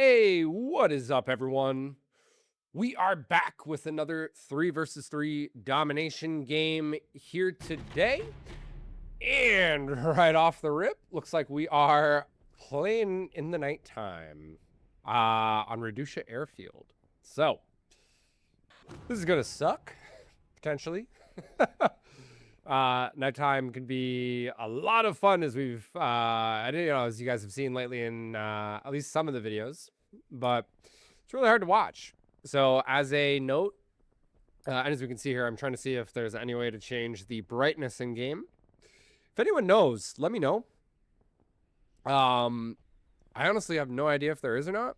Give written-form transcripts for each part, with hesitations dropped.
Hey, what is up, everyone? We are back with another 3 versus 3 domination game here today. And right off the rip, looks like we are playing in the nighttime on Reducia Airfield. So, this is going to suck, potentially. Nighttime can be a lot of fun, as we've as you guys have seen lately in at least some of the videos, but it's really hard to watch. So as a note, and as we can see here, I'm trying to see if there's any way to change the brightness in game. If anyone knows, let me know. I honestly have no idea if there is or not.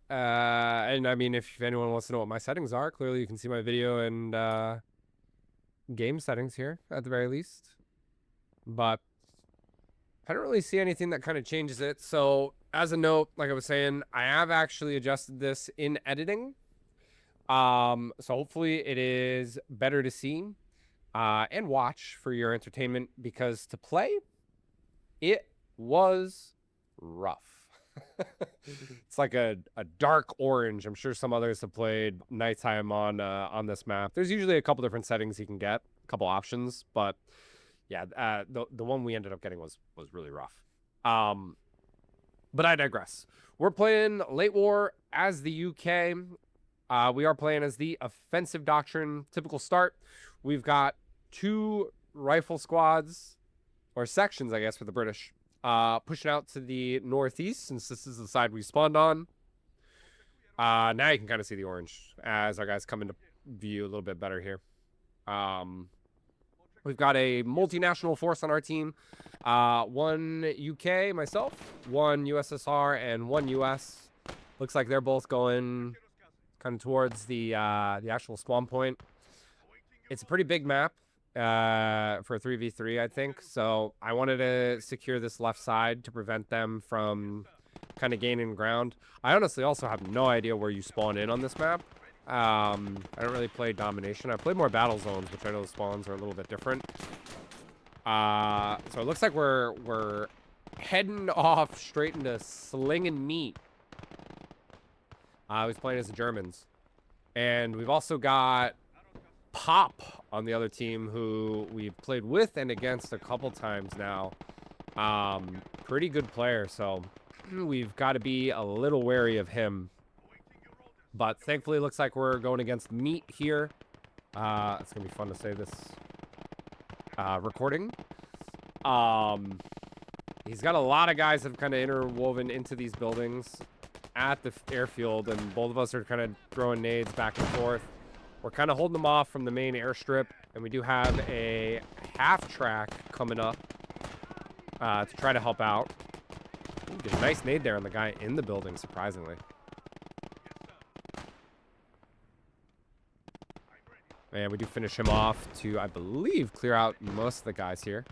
And I mean, if anyone wants to know what my settings are, clearly you can see my video and game settings here at the very least, but I don't really see anything that kind of changes it. So as a note, like I was saying, I have actually adjusted this in editing. So hopefully it is better to see and watch for your entertainment, because to play, it was rough. It's like a dark orange. I'm sure some others have played nighttime on this map. There's usually a couple different settings you can get, a couple options, but yeah, the one we ended up getting was really rough. But I digress. We're playing late war as the UK. We are playing as the offensive doctrine. Typical start. We've got 2 rifle squads, or sections, I guess, for the British, pushing out to the northeast, since this is the side we spawned on. Now you can kind of see the orange as our guys come into view a little bit better here. We've got a multinational force on our team. 1 UK, myself, 1 USSR, and 1 US. Looks like they're both going kind of towards the actual spawn point. It's a pretty big map for a 3v3, I think. So I wanted to secure this left side to prevent them from kind of gaining ground. I honestly also have no idea where you spawn in on this map. I don't really play Domination. I play more Battle Zones, which I know the spawns are a little bit different. So it looks like we're heading off straight into slinging meat. I was playing as the Germans. And we've also got Pop on the other team, who we've played with and against a couple times now. Pretty good player, so we've got to be a little wary of him. But thankfully, it looks like we're going against meat here. It's going to be fun to say this recording. He's got a lot of guys that have kind of interwoven into these buildings at the airfield, and both of us are kind of throwing nades back and forth. We're kind of holding them off from the main airstrip, and we do have a half track coming up to try to help out. Ooh, get a nice nade there on the guy in the building, surprisingly. And we do finish him off to, I believe, clear out most of the guys here.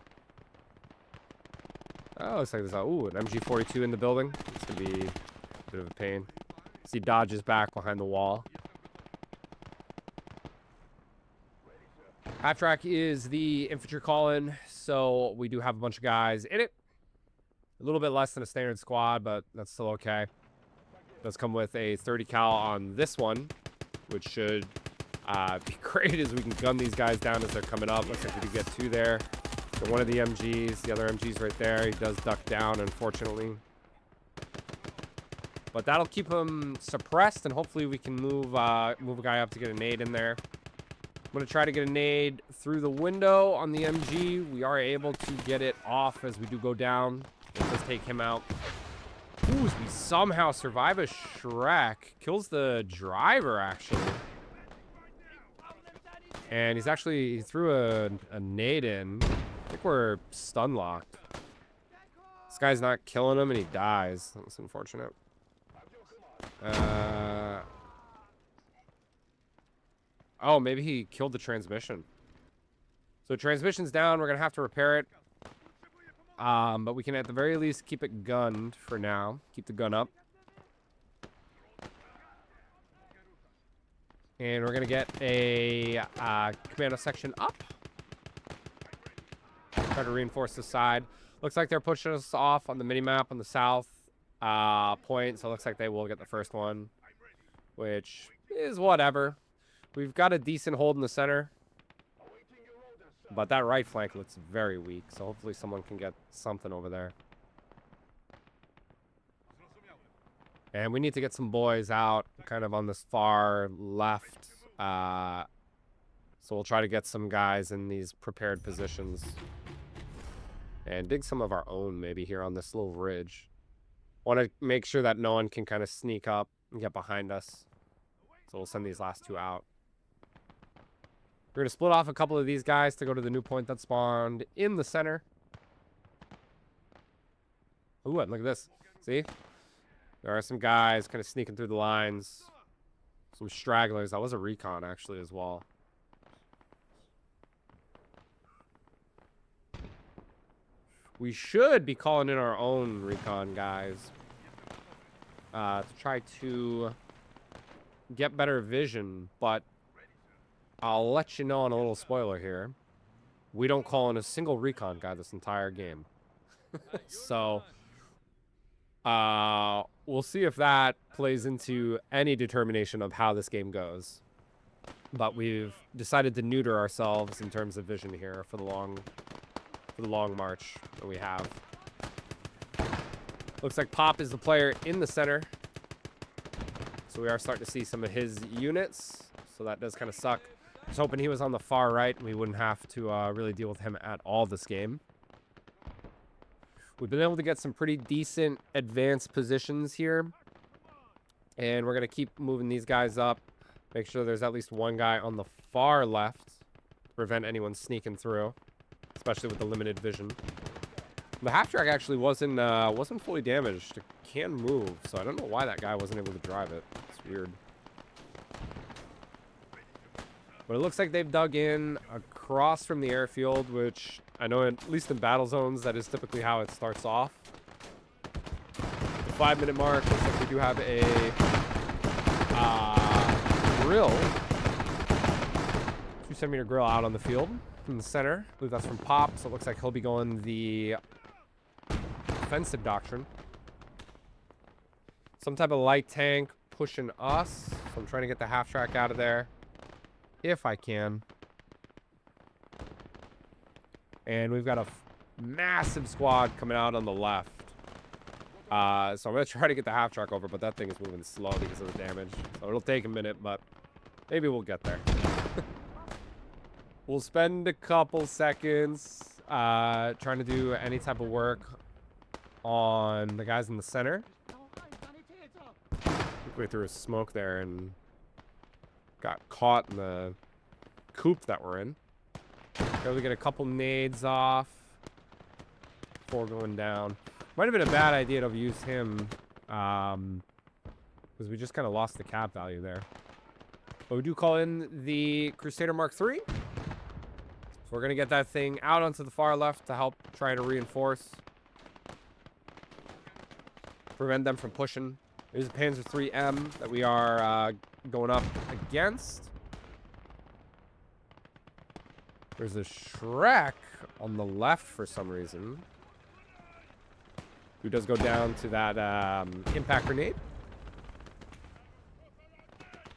Oh, looks like there's an MG42 in the building. It's going to be a bit of a pain. See, dodges back behind the wall. Half track is the infantry call-in, so we do have a bunch of guys in it. A little bit less than a standard squad, but that's still okay. It does come with a 30 cal on this one, which should be great as we can gun these guys down as they're coming up. Looks like we do get 2 there. So one of the MGs, the other MG's right there. He does duck down, unfortunately. But that'll keep him suppressed, and hopefully we can move a guy up to get a nade in there. I'm going to try to get a nade through the window on the MG. We are able to get it off as we do go down. It does take him out. Ooh, we somehow survive a Shrek. Kills the driver, actually. And he threw a nade in. I think we're stun locked. This guy's not killing him, and he dies. That's unfortunate. Oh, maybe he killed the transmission. So transmission's down. We're going to have to repair it. But we can at the very least keep it gunned for now. Keep the gun up. And we're going to get a commando section up. Try to reinforce the side. Looks like they're pushing us off on the mini-map on the south. point, so it looks like they will get the first one, which is whatever. We've got a decent hold in the center, but that right flank looks very weak, so hopefully someone can get something over there. And we need to get some boys out kind of on this far left. So we'll try to get some guys in these prepared positions. And dig some of our own maybe here on this little ridge. Want to make sure that no one can kind of sneak up and get behind us. So we'll send these last two out. We're going to split off a couple of these guys to go to the new point that spawned in the center. Ooh, and look at this. See? There are some guys kind of sneaking through the lines. Some stragglers. That was a recon, actually, as well. We should be calling in our own recon guys. To try to get better vision, but I'll let you know on a little spoiler here. We don't call in a single recon guy this entire game. So, we'll see if that plays into any determination of how this game goes. But we've decided to neuter ourselves in terms of vision here for the long march that we have. Looks like Pop is the player in the center. So we are starting to see some of his units. So that does kind of suck. I was hoping he was on the far right and we wouldn't have to really deal with him at all this game. We've been able to get some pretty decent advanced positions here. And we're going to keep moving these guys up. Make sure there's at least one guy on the far left to prevent anyone sneaking through. Especially with the limited vision. The half-track actually wasn't fully damaged. It can move, so I don't know why that guy wasn't able to drive it. It's weird. But it looks like they've dug in across from the airfield, which I know at least in battle zones, that is typically how it starts off. The 5-minute mark, looks like we do have a grill. 2-centimeter grill out on the field. In the center. I believe that's from Pop, so it looks like he'll be going the offensive doctrine. Some type of light tank pushing us, so I'm trying to get the half-track out of there if I can. And we've got a massive squad coming out on the left. So I'm going to try to get the half-track over, but that thing is moving slow because of the damage. So it'll take a minute, but maybe we'll get there. We'll spend a couple seconds trying to do any type of work on the guys in the center. We threw a smoke there and got caught in the coop that we're in. Able to get a couple nades off before going down. Might have been a bad idea to use him because we just kind of lost the cap value there. But we do call in the Crusader Mark III. So we're going to get that thing out onto the far left to help try to reinforce. Prevent them from pushing. There's a Panzer IIIM that we are going up against. There's a Shrek on the left for some reason. Who does go down to that impact grenade.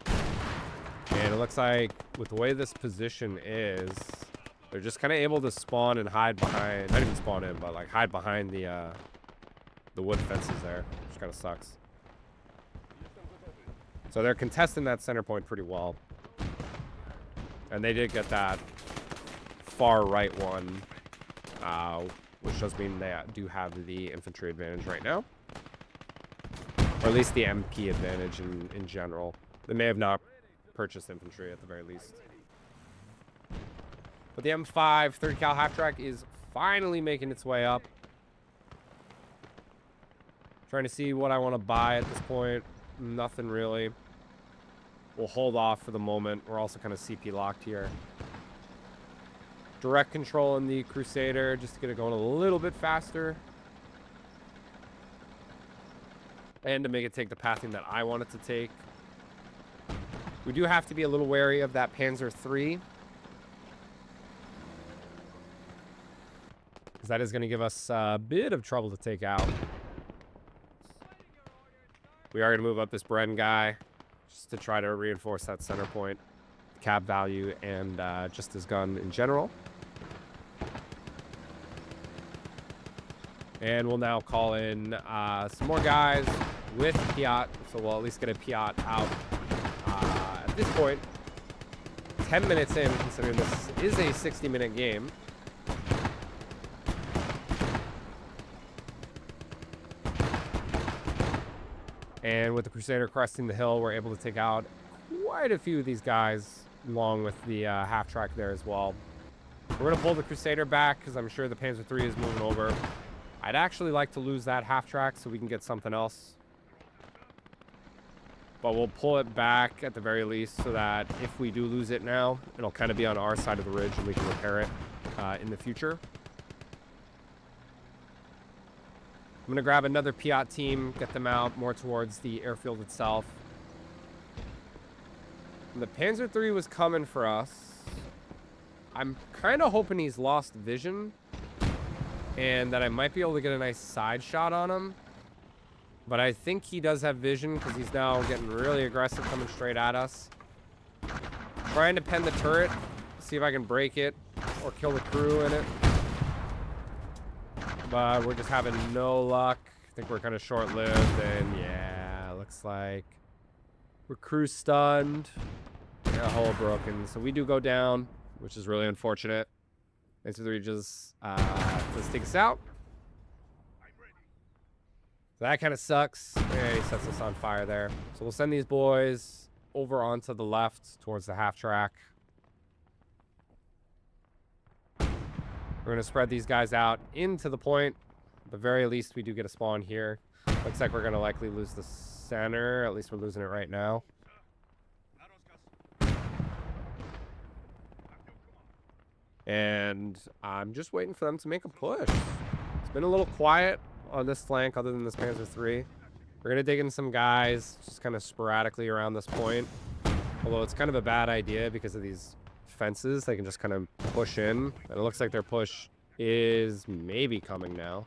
And it looks like with the way this position is, they're just kind of able to spawn and hide behind, not even spawn in, but like hide behind the wood fences there, which kind of sucks. So they're contesting that center point pretty well. And they did get that far right one, which does mean they do have the infantry advantage right now. Or at least the MP advantage in general. They may have not purchased infantry at the very least. But the M5 30 cal half track is finally making its way up. Trying to see what I want to buy at this point. Nothing really. We'll hold off for the moment. We're also kind of CP locked here. Direct control in the Crusader just to get it going a little bit faster. And to make it take the pathing that I want it to take. We do have to be a little wary of that Panzer III. Because that is going to give us a bit of trouble to take out. We are going to move up this Bren guy just to try to reinforce that center point, cap value, and just his gun in general. And we'll now call in some more guys with Piat, so we'll at least get a Piat out at this point. 10 minutes in, considering this is a 60-minute game. And with the Crusader cresting the hill, we're able to take out quite a few of these guys, along with the half-track there as well. We're going to pull the Crusader back, because I'm sure the Panzer III is moving over. I'd actually like to lose that half-track so we can get something else. But we'll pull it back at the very least, so that if we do lose it now, it'll kind of be on our side of the ridge, and we can repair it in the future. I'm going to grab another Piat team, get them out more towards the airfield itself. And the Panzer III was coming for us. I'm kind of hoping he's lost vision and that I might be able to get a nice side shot on him. But I think he does have vision because he's now getting really aggressive coming straight at us. Trying to pen the turret, see if I can break it or kill the crew in it. But we're just having no luck. I think we're kind of short-lived, and yeah, looks like we're crew stunned. Yeah, hull broken. So we do go down, which is really unfortunate. Panzer III just let's take us out. So that kind of sucks. Yeah, he sets us on fire there. So we'll send these boys over onto the left towards the half track. We're going to spread these guys out into the point. At the very least, we do get a spawn here. Looks like we're going to likely lose the center. At least we're losing it right now. And I'm just waiting for them to make a push. It's been a little quiet on this flank other than this Panzer III. We're going to dig in some guys just kind of sporadically around this point. Although it's kind of a bad idea because of these fences. They can just kind of push in, and it looks like their push is maybe coming now.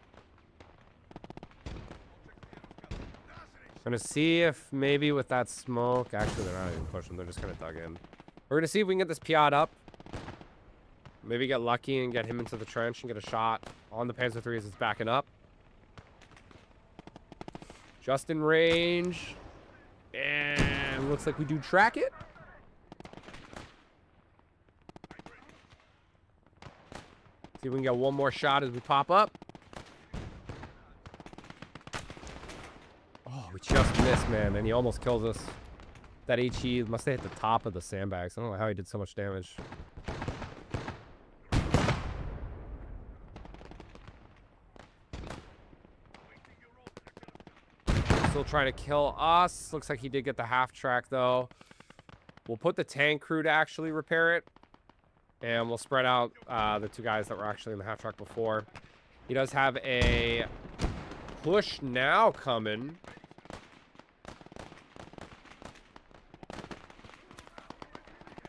I'm gonna see if maybe with that smoke, actually they're not even pushing, they're just kind of dug in. We're gonna see if we can get this Piat up, maybe get lucky and get him into the trench and get a shot on the Panzer III as it's backing up. Just in range, and looks like we do track it. See if we can get one more shot as we pop up. Oh, we just missed, man. And he almost kills us. That HE must have hit the top of the sandbags. I don't know how he did so much damage. Still trying to kill us. Looks like he did get the half track, though. We'll put the tank crew to actually repair it. And we'll spread out the two guys that were actually in the half track before. He does have a push now coming.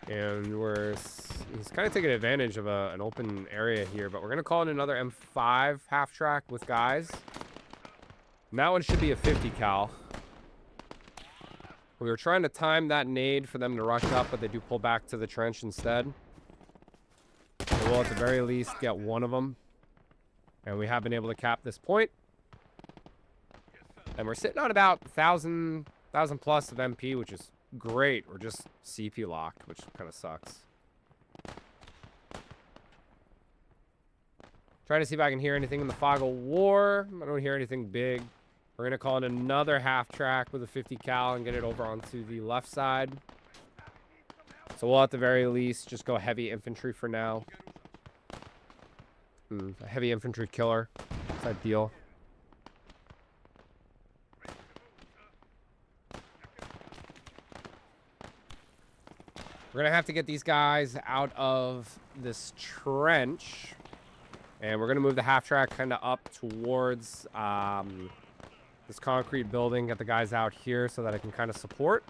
And he's kind of taking advantage of an open area here. But we're going to call in another M5 half track with guys. And that one should be a 50 cal. We were trying to time that nade for them to rush up, but they do pull back to the trench instead. We'll at the very least get one of them. And we have been able to cap this point. And we're sitting on about 1,000 plus of MP, which is great. We're just CP locked, which kind of sucks. Trying to see if I can hear anything in the fog of war. I don't hear anything big. We're going to call in another half track with a 50 cal and get it over onto the left side. So we'll at the very least just go heavy infantry for now. A heavy infantry killer. That's ideal. We're going to have to get these guys out of this trench. And we're going to move the half track kind of up towards this concrete building. Get the guys out here so that I can kind of support.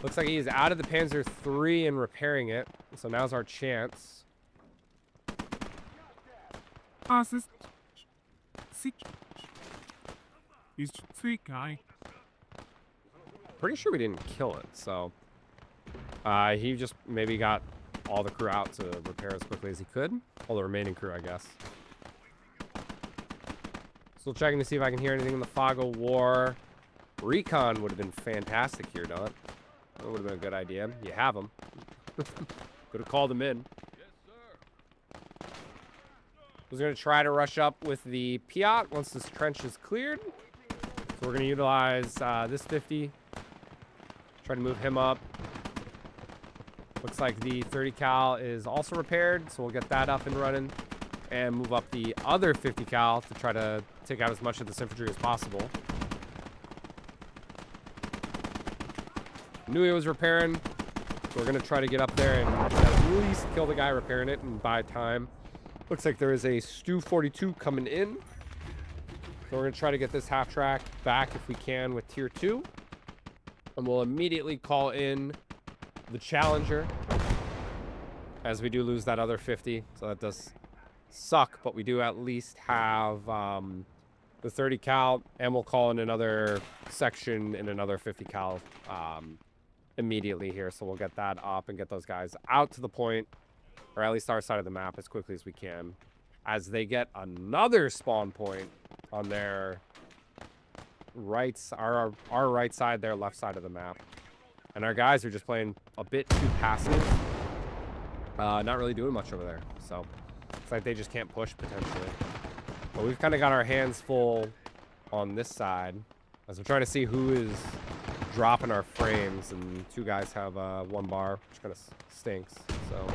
Looks like he's out of the Panzer III and repairing it. So now's our chance. He's sweet guy. Pretty sure we didn't kill it, so he just maybe got all the crew out to repair as quickly as he could. All the remaining crew, I guess. Still checking to see if I can hear anything in the fog of war. Recon would have been fantastic here, Don. That would have been a good idea. You have them. Could have called them in. I was going to try to rush up with the Piat once this trench is cleared. So we're going to utilize this 50. Try to move him up. Looks like the 30 cal is also repaired, so we'll get that up and running. And move up the other 50 cal to try to take out as much of this infantry as possible. Knew he was repairing, so we're going to try to get up there and at least kill the guy repairing it and buy time. Looks like there is a Stu 42 coming in. So we're going to try to get this half track back if we can with tier 2. And we'll immediately call in the Challenger, as we do lose that other 50. So that does suck, but we do at least have the 30 cal, and we'll call in another section in another 50 cal immediately here. So we'll get that up and get those guys out to the point, or at least our side of the map, as quickly as we can, as they get another spawn point on their right, our right side, their left side of the map. And our guys are just playing a bit too passive, not really doing much over there. So it's like they just can't push potentially. But we've kind of got our hands full on this side, as we're trying to see who is dropping our frames, and two guys have 1 bar, which kind of stinks. So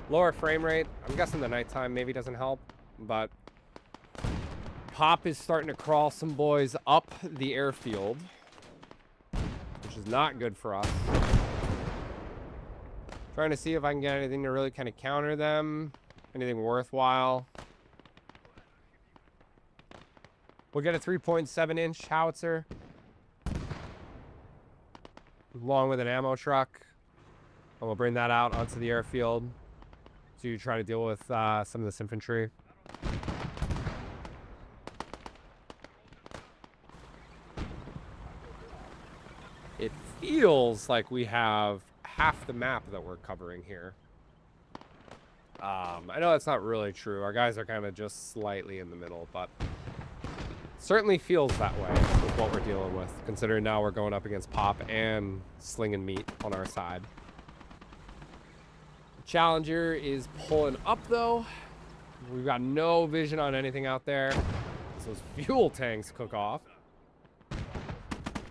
lower frame rate. I'm guessing the nighttime maybe doesn't help, but Pop is starting to crawl some boys up the airfield, which is not good for us. Trying to see if I can get anything to really kind of counter them, anything worthwhile. We'll get a 3.7-inch howitzer, along with an ammo truck, and we'll bring that out onto the airfield to try to deal with some of this infantry. It feels like we have half the map that we're covering here. I know that's not really true. Our guys are kind of just slightly in the middle, but certainly feels that way with what we're dealing with, considering now we're going up against Pop and Slinging Meat on our side. Challenger is pulling up, though. We've got no vision on anything out there. So those fuel tanks cook off.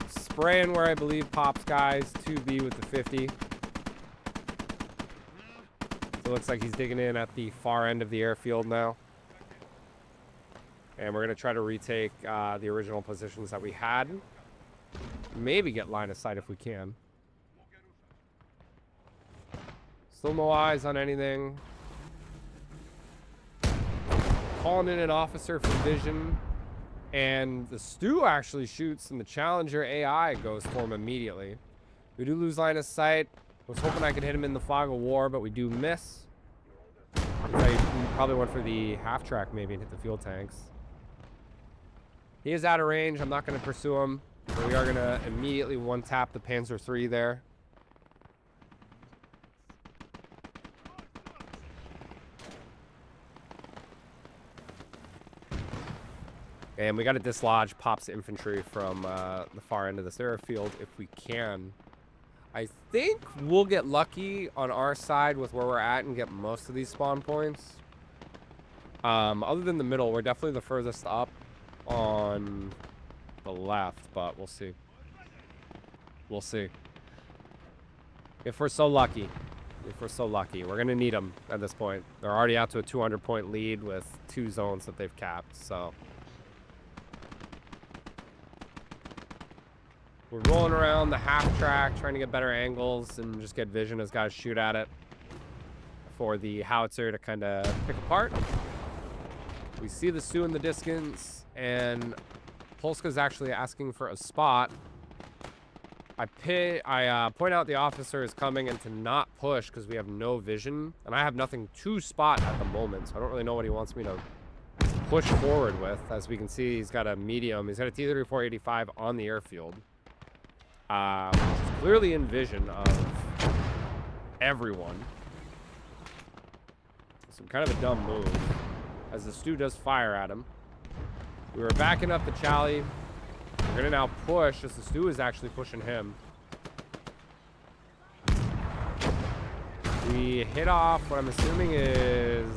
Spraying where I believe Pop's guys to be with the 50. So it looks like he's digging in at the far end of the airfield now. And we're going to try to retake the original positions that we had. Maybe get line of sight if we can. Still no eyes on anything. Calling in an officer for vision. And the Stu actually shoots, and the Challenger AI goes for him immediately. We do lose line of sight. I was hoping I could hit him in the fog of war, but we do miss. I probably went for the half track maybe and hit the fuel tanks. He is out of range. I'm not going to pursue him. But we are going to immediately one-tap the Panzer III there. And we got to dislodge Pop's infantry from the far end of this airfield if we can. I think we'll get lucky on our side with where we're at and get most of these spawn points. Other than the middle, we're definitely the furthest up on the left, but we'll see. We'll see. If we're so lucky. If we're so lucky. We're going to need them at this point. They're already out to a 200-point lead with 2 zones that they've capped, so we're rolling around the half track, trying to get better angles and just get vision as guys shoot at it for the howitzer to kind of pick apart. We see the Stu in the distance, and Polska's actually asking for a spot. I point out the officer is coming and to not push because we have no vision, and I have nothing to spot at the moment, so I don't really know what he wants me to push forward with. As we can see, he's got a medium. He's got a T-34-85 on the airfield. Which is clearly in vision of everyone. Some kind of a dumb move. As the Stu does fire at him. We were backing up the Charlie. We're going to now push as the Stu is actually pushing him. We hit off what I'm assuming is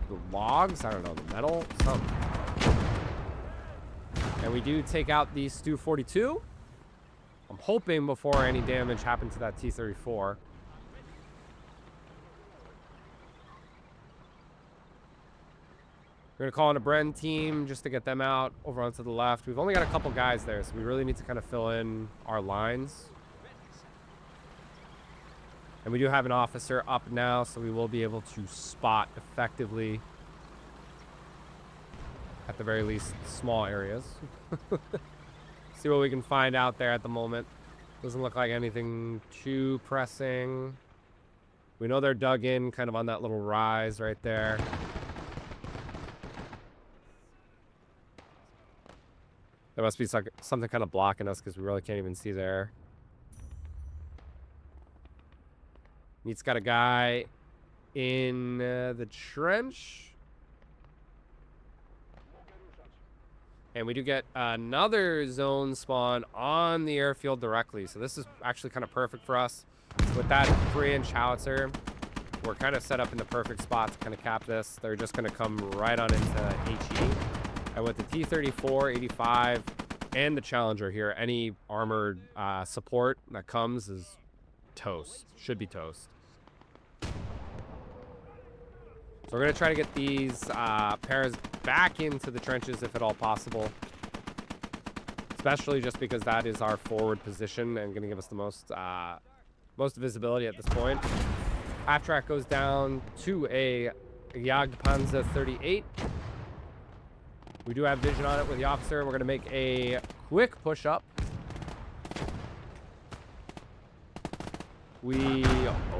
the logs. I don't know, the metal, something. And we do take out the Stu 42. I'm hoping before any damage happened to that T-34. We're going to call in a Bren team just to get them out over onto the left. We've only got a couple guys there, so we really need to kind of fill in our lines. And we do have an officer up now, so we will be able to spot effectively, at the very least, small areas. See what we can find out there at the moment. Doesn't look like anything too pressing. We know they're dug in kind of on that little rise right there. There must be something kind of blocking us because we really can't even see there. Neat's got a guy in the trench. And we do get another zone spawn on the airfield directly. So this is actually kind of perfect for us. With that 3-inch howitzer, we're kind of set up in the perfect spot to kind of cap this. They're just going to come right on into HE. And with the T-34-85 and the Challenger here, any armored support that comes is toast. Should be toast. So we're going to try to get these pairs back into the trenches if at all possible. Especially just because that is our forward position and going to give us the most visibility at this point. Half track goes down to a Jagdpanzer 38. We do have vision on it with the officer. We're going to make a quick push up. We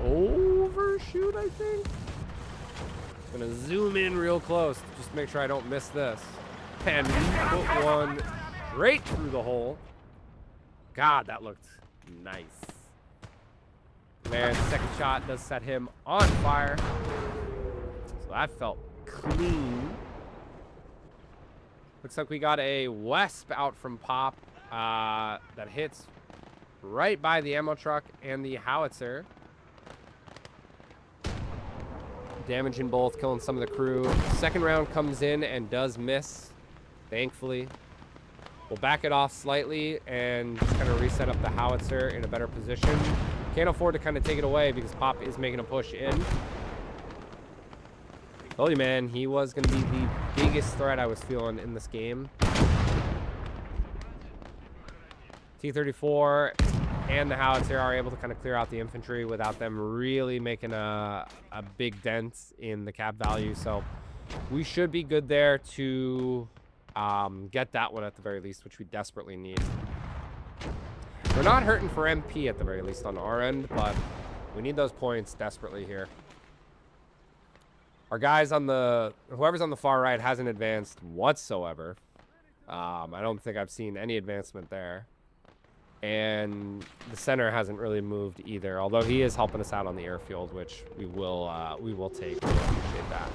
overshoot, I think. I'm going to zoom in real close just to make sure I don't miss this. And we put one straight through the hole. God, that looked nice. And the second shot does set him on fire. So that felt clean. Looks like we got a Wesp out from Pop that hits right by the ammo truck and the howitzer. Damaging both, killing some of the crew. Second round comes in and does miss, thankfully. We'll back it off slightly and just kind of reset up the howitzer in a better position. Can't afford to kind of take it away because Pop is making a push in. Told you, man, he was going to be the biggest threat I was feeling in this game. T-34 and the howitzer are able to kind of clear out the infantry without them really making a big dent in the cap value. So we should be good there to get that one at the very least, which we desperately need. We're not hurting for MP at the very least on our end, but we need those points desperately here. Our guys on whoever's on the far right hasn't advanced whatsoever. I don't think I've seen any advancement there. And the center hasn't really moved either, although he is helping us out on the airfield, which we will take. We appreciate that.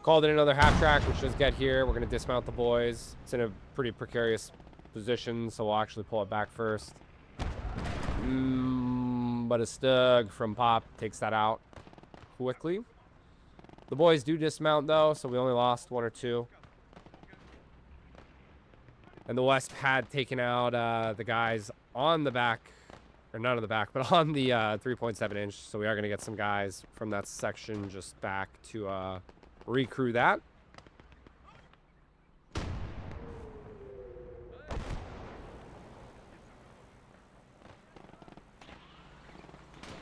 Called in another half track, which does get here. We're going to dismount the boys. It's in a pretty precarious position, so we'll actually pull it back first. But a Stug from Pop takes that out quickly. The boys do dismount, though, so we only lost one or two. And the Wesp had taken out the guys on the back, or not on the back, but on the 3.7 inch. So we are going to get some guys from that section just back to recrew that.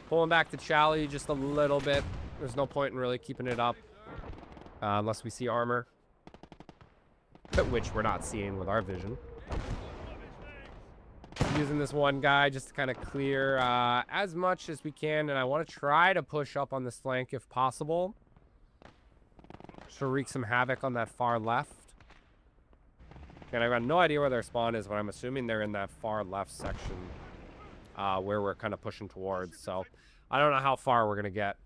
Pulling back to Chally just a little bit. There's no point in really keeping it up unless we see armor, which we're not seeing with our vision. Using this one guy just to kind of clear as much as we can, and I want to try to push up on this flank if possible. She'll wreak some havoc on that far left. And I've got no idea where their spawn is, but I'm assuming they're in that far left section where we're kind of pushing towards. So I don't know how far we're going to get.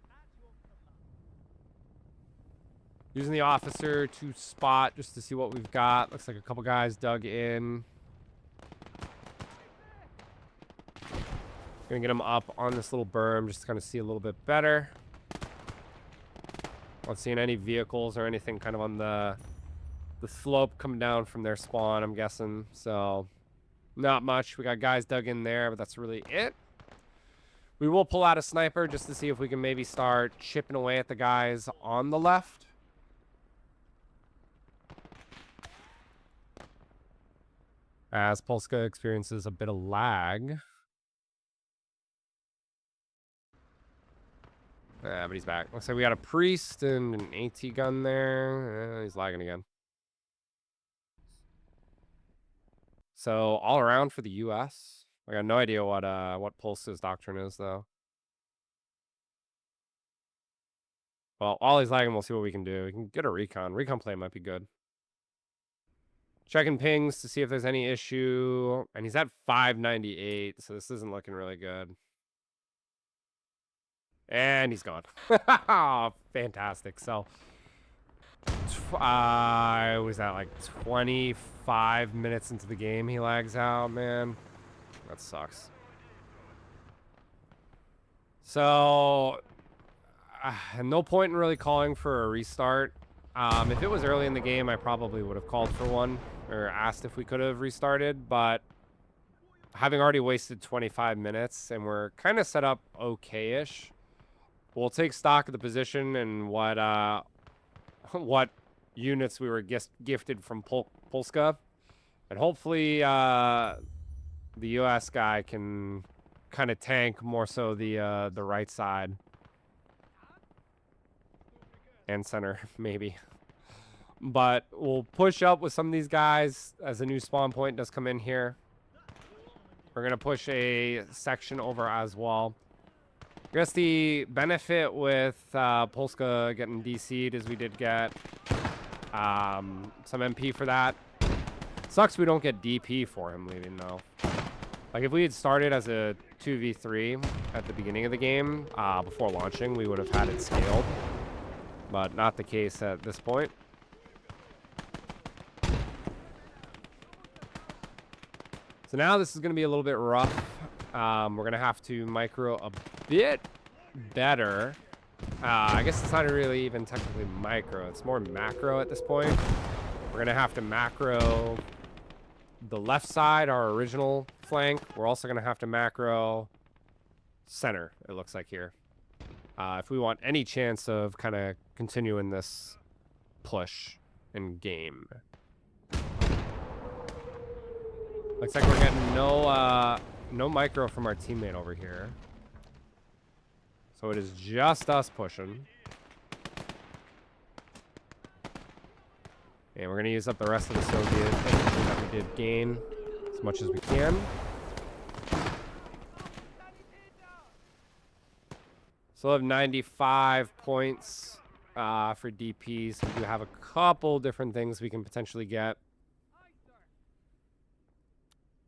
Using the officer to spot just to see what we've got. Looks like a couple guys dug in. Gonna get them up on this little berm just to kind of see a little bit better. Not seeing any vehicles or anything kind of on the slope coming down from their spawn, I'm guessing. So not much. We got guys dug in there, but that's really it. We will pull out a sniper just to see if we can maybe start chipping away at the guys on the left. As Polska experiences a bit of lag. Yeah, but he's back. Looks like we got a priest and an AT gun there. He's lagging again. So all around for the U.S. I got no idea what Polska's doctrine is though. Well, while he's lagging, we'll see what we can do. We can get a recon. Recon play might be good. Checking pings to see if there's any issue. And he's at 598, so this isn't looking really good. And he's gone. Fantastic. So, was that like 25 minutes into the game he lags out, man? That sucks. So, no point in really calling for a restart. If it was early in the game, I probably would have called for one or asked if we could have restarted, but having already wasted 25 minutes and we're kind of set up okay-ish, we'll take stock of the position and what units we were gifted from Polska, and hopefully the U.S. guy can kind of tank more so the right side and center maybe. But we'll push up with some of these guys as a new spawn point does come in here. We're going to push a section over as well. I guess the benefit with Polska getting DC'd is we did get some MP for that. Sucks we don't get DP for him leaving though. Like if we had started as a 2v3 at the beginning of the game before launching, we would have had it scaled. But not the case at this point. So now this is going to be a little bit rough. We're going to have to micro a bit better. I guess it's not really even technically micro. It's more macro at this point. We're going to have to macro the left side, our original flank. We're also going to have to macro center, it looks like here. If we want any chance of kind of continuing this push in game. Looks like we're getting no micro from our teammate over here. So it is just us pushing. And we're going to use up the rest of the Soviet infantry that we did gain as much as we can. Still have 95 points for DPs. We do have a couple different things we can potentially get.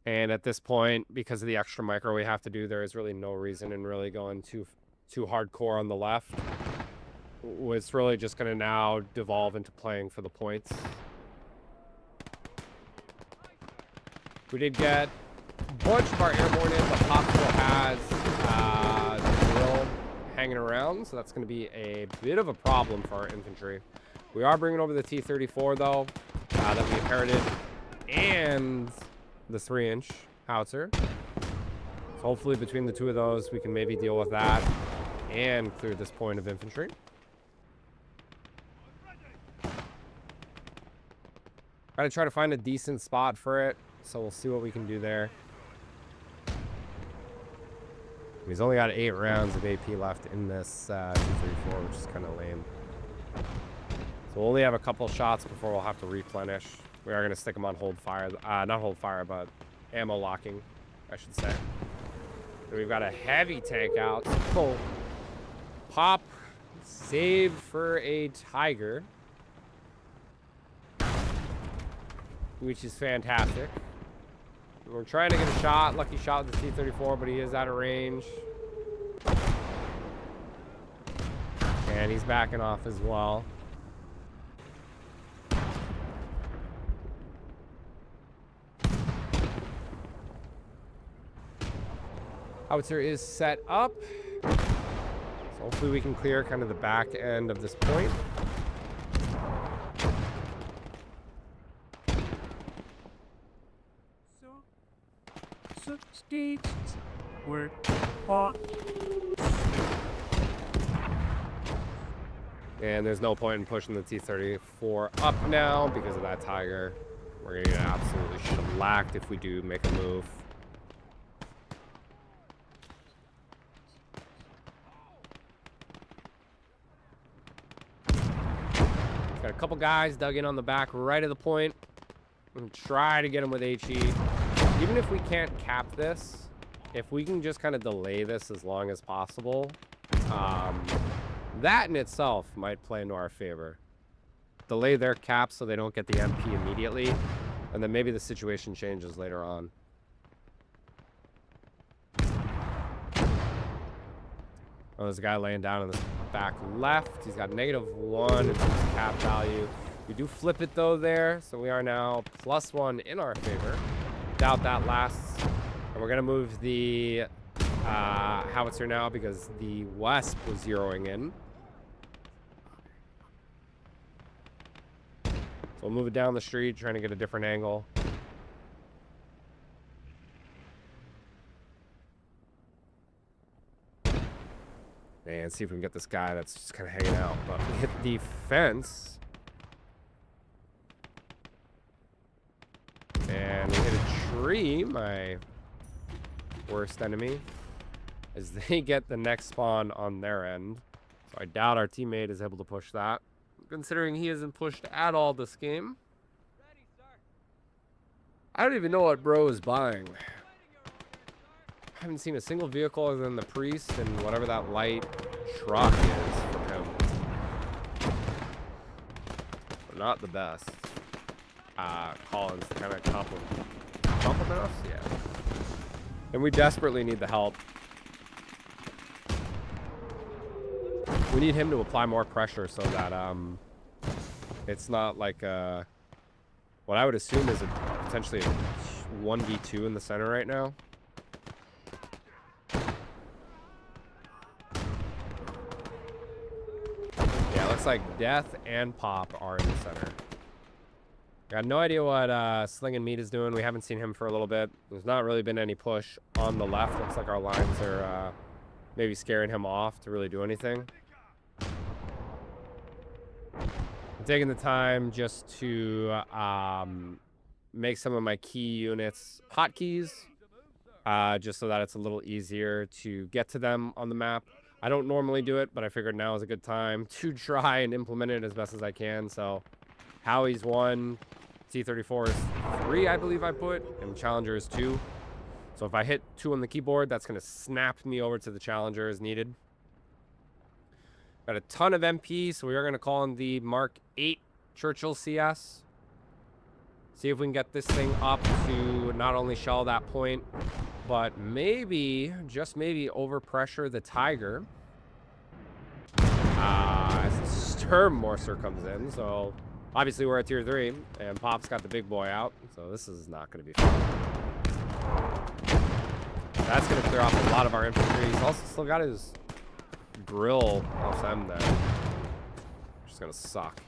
And at this point, because of the extra micro we have to do, there is really no reason in really going too hardcore on the left. It's really just going to now devolve into playing for the points. We did get a bunch of our airborne in, but Pop still has the drill hanging around, so that's going to be a bit of a problem for our infantry. We are bringing over the T-34, though, that we inherited, and the 3-inch howitzer. So hopefully between the two of those, we can maybe deal with that and clear this point of infantry. Gotta try to find a decent spot for it, so we'll see what we can do there. He's only got 8 rounds of AP left in this 234, which is kind of lame. So we'll only have a couple shots before we'll have to replenish. We are going to stick him on hold fire. Not hold fire, but ammo locking, I should say. And we've got a heavy tank out. So Pop saved for a Tiger. which is fantastic. We're trying to get a shot, lucky shot with the T-34, but he is out of range. And he's backing off as well. Howitzer is set up. So hopefully we can clear kind of the back end of this point. So Gates were off. And there's no point in pushing the T-34 up now because of that Tiger. We're going to get absolutely shellacked if we do make a move. Got a couple guys dug in on the back right of the point. I'm going to try to get him with HE. Even if we can't cap this, if we can just kind of delay this as long as possible, that in itself might play into our favor. Delay their cap so they don't get the MP immediately, and then maybe the situation changes later on. Oh, there's a guy laying down in the back left. He's got -1 in terms of cap value. We do flip it though there, so we are now +1 in our favor. Doubt that lasts. And we're gonna move the howitzer now because the Wasp was zeroing in. So we'll move it down the street, trying to get a different angle. And see if we can get this guy that's just kind of hanging out. But we hit the fence. And we hit a tree, my worst enemy, as they get the next spawn on their end. So I doubt our teammate is able to push that, considering he hasn't pushed at all this game. I don't even know what bro is buying. I haven't seen a single vehicle other than the priest and whatever that light truck is from him. But not the best. Collins to kind of compliment us? Yeah. And we desperately need the help. We need him to apply more pressure so that it's not like what I would assume is potentially a 1v2 in the center right now. Yeah, it looks like Death and Pop are in the center. Got no idea what Sling and Meat is doing. We haven't seen him for a little bit. There's not really been any push on the left. Looks like our lines are maybe scaring him off to really do anything. I'm taking the time just to make some of my key units hotkeys, just so that it's a little easier to get to them on the map. I don't normally do it, but I figured now is a good time to try and implement it as best as I can. So Howie's 1, T-34 is 3, I believe I put, and Challenger is 2. So if I hit 2 on the keyboard, that's going to snap me over to the Challenger as needed. Got a ton of MP, so we are going to call in the Mark 8 Churchill CS. See if we can get this thing up to not only shell that point, but maybe, just maybe, overpressure the Tiger. As the Sturm Morser comes in, so obviously we're at tier 3, and Pop's got the big boy out, so this is not going to be fun. That's going to clear off a lot of our infantry. He's also still got his grill LSM there. Which is going to suck.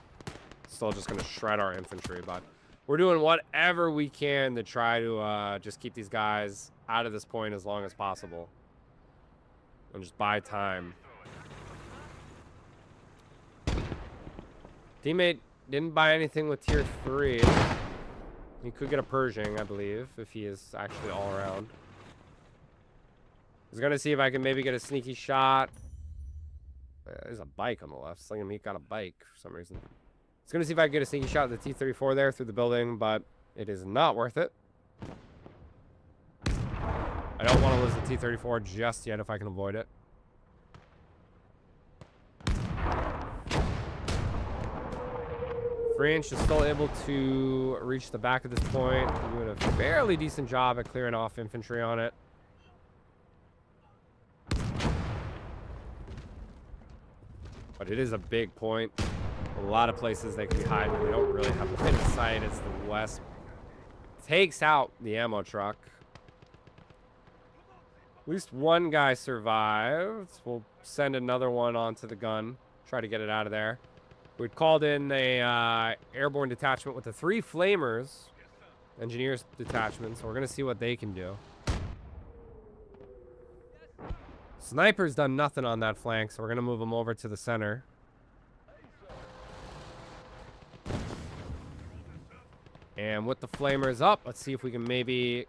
Still just going to shred our infantry, but we're doing whatever we can to try to just keep these guys out of this point as long as possible. And just buy time. Teammate didn't buy anything with tier 3. He could get a Pershing, I believe, if he is actually all around. I was going to see if I can maybe get a sneaky shot. There's a bike on the left. Sling and Meat got a bike for some reason. I was going to see if I can get a sneaky shot at the T-34 there through the building, but it is not worth it. I don't want to lose the T-34 just yet if I can avoid it. 3-inch is still able to reach the back of this point. We're doing a fairly decent job at clearing off infantry on it. But it is a big point. A lot of places they can be hiding. We don't really have a line of sight. It's the west. Takes out the ammo truck. At least one guy survived. We'll send another one onto the gun. Try to get it out of there. We'd called in a airborne detachment with the 3 flamers. Engineers detachment. So we're going to see what they can do. Sniper's done nothing on that flank, so we're going to move him over to the center. And with the flamers up, let's see if we can maybe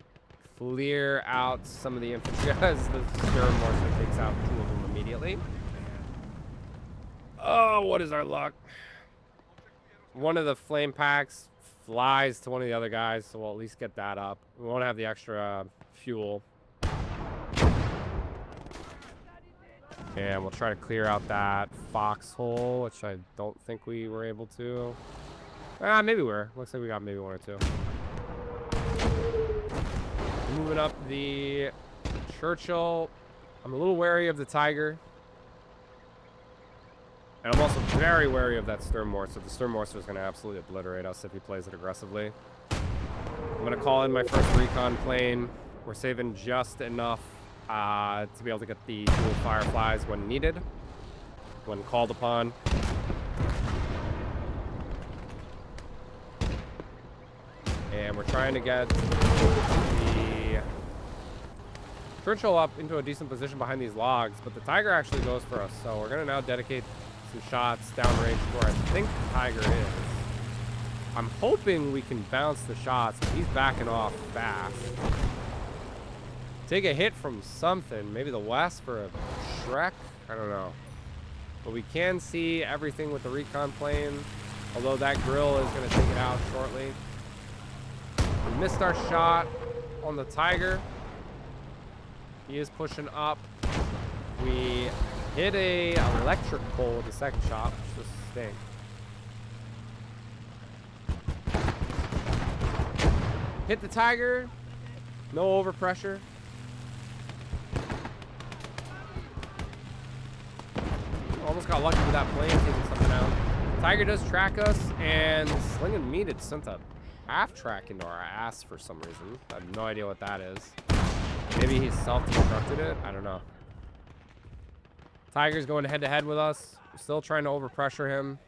clear out some of the infantry as the Sturm Mortar takes out 2 of them immediately. Oh, what is our luck? One of the flame packs flies to one of the other guys, so we'll at least get that up. We won't have the extra fuel. And we'll try to clear out that foxhole, which I don't think we were able to. Maybe we were. Looks like we got maybe 1 or 2. Moving up the Churchill. I'm a little wary of the Tiger. And I'm also very wary of that Sturm Mortar. The Sturm Mortar is going to absolutely obliterate us if he plays it aggressively. I'm going to call in my first recon plane. We're saving just enough to be able to get the dual Fireflies when needed, when called upon. And we're trying to get the Churchill up into a decent position behind these logs, but the Tiger actually goes for us. So we're going to now dedicate some shots downrange to where I think the Tiger is. I'm hoping we can bounce the shots, but he's backing off fast. Take a hit from something, maybe the west for a Shrek, I don't know. But we can see everything with the recon plane, although that grill is going to take it out shortly. We missed our shot on the Tiger. He is pushing up. We hit a electric pole with the second shot, which just stinks. Hit the Tiger. No overpressure. Almost got lucky with that plane taking something out. Tiger does track us, and Sling and Meat had sent a half track into our ass for some reason. I have no idea what that is. Maybe he self-destructed it? I don't know. Tiger's going head to head with us. We're still trying to overpressure him.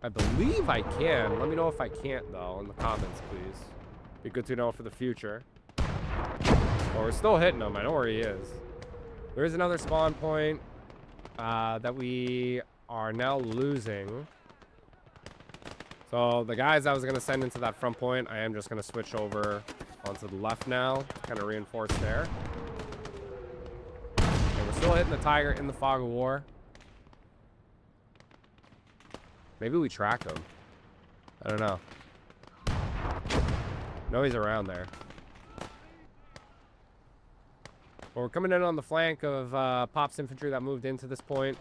I believe I can. Let me know if I can't, though, in the comments, please. Be good to know for the future. Well, we're still hitting him. I know where he is. There is another spawn point that we are now losing. So the guys I was going to send into that front point, I am just going to switch over onto the left now. Kind of reinforce there. And we're still hitting the Tiger in the fog of war. Maybe we track him. I don't know. No, he's around there. Well, we're coming in on the flank of Pop's infantry that moved into this point.